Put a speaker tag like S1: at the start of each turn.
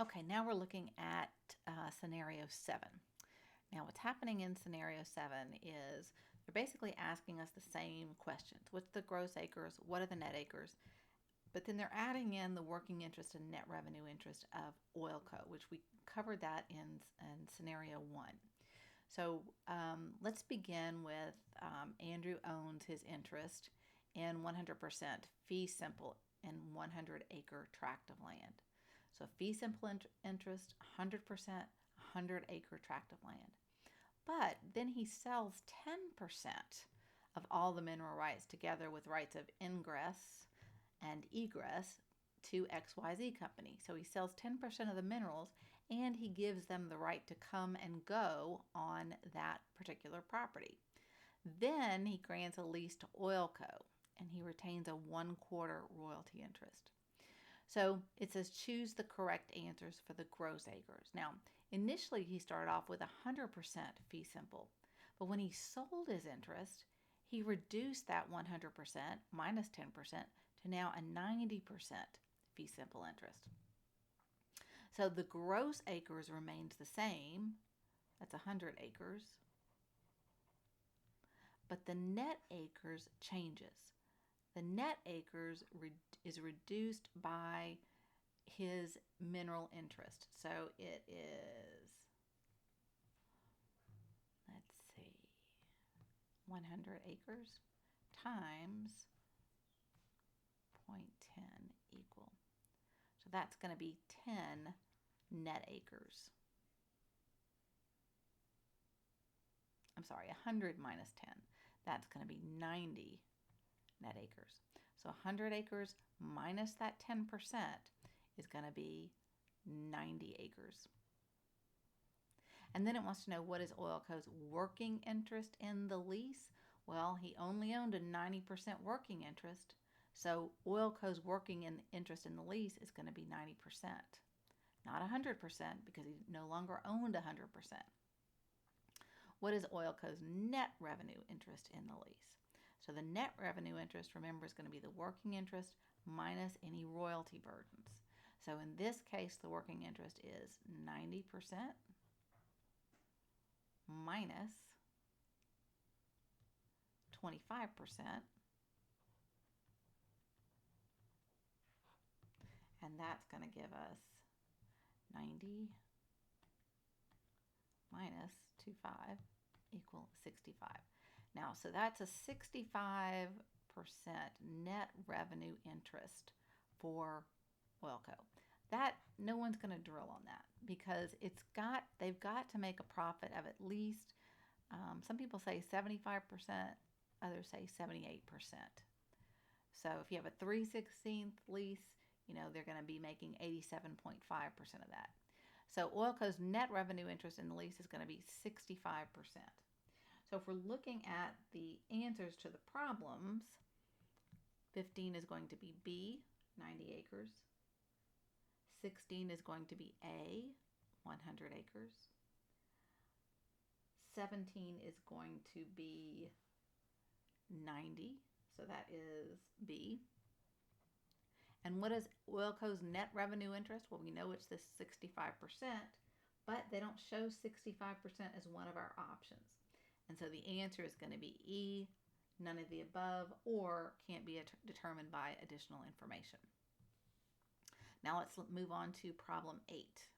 S1: Okay, now we're looking at scenario 7. Now what's happening in scenario 7 is they're basically asking us the same questions. What's the gross acres? What are the net acres? But then they're adding in the working interest and net revenue interest of Oilco, which we covered that in scenario 1. So let's begin with Andrew owns his interest in 100% fee simple in 100-acre tract of land. So fee simple interest, 100%, 100-acre tract of land. But then he sells 10% of all the mineral rights together with rights of ingress and egress to XYZ company. So he sells 10% of the minerals and he gives them the right to come and go on that particular property. Then he grants a lease to Oilco and he retains a 1/4 royalty interest. So it says choose the correct answers for the gross acres. Now, initially he started off with 100% fee simple, but when he sold his interest, he reduced that 100% minus 10% to now a 90% fee simple interest. So the gross acres remains the same. That's 100 acres. But the net acres changes. The net acres is reduced by his mineral interest. So it is, let's see, 100 acres times 0.10 equal. So that's going to be 10 net acres. I'm sorry, 100 minus 10. That's going to be 90 net acres. So 100 acres minus that 10% is going to be 90 acres. And then it wants to know what is Oilco's working interest in the lease. Well, he only owned a 90% working interest. So Oilco's working interest in the lease is going to be 90%, not 100% because he no longer owned 100%. What is Oilco's net revenue interest in the lease? So the net revenue interest, remember, is going to be the working interest minus any royalty burdens. So in this case, the working interest is 90% minus 25%. And that's going to give us 90 minus 25 equal 65. Now, so that's a 65% net revenue interest for Oilco. That, no one's going to drill on that because they've got to make a profit of at least, some people say 75%, others say 78%. So if you have a 3/16 lease, they're going to be making 87.5% of that. So Oilco's net revenue interest in the lease is going to be 65%. So if we're looking at the answers to the problems, 15 is going to be B, 90 acres. 16 is going to be A, 100 acres. 17 is going to be 90, so that is B. And what is Oilco's net revenue interest? Well, we know it's this 65%, but they don't show 65% as one of our options. And so the answer is going to be E, none of the above, or can't be determined by additional information. Now let's move on to problem 8.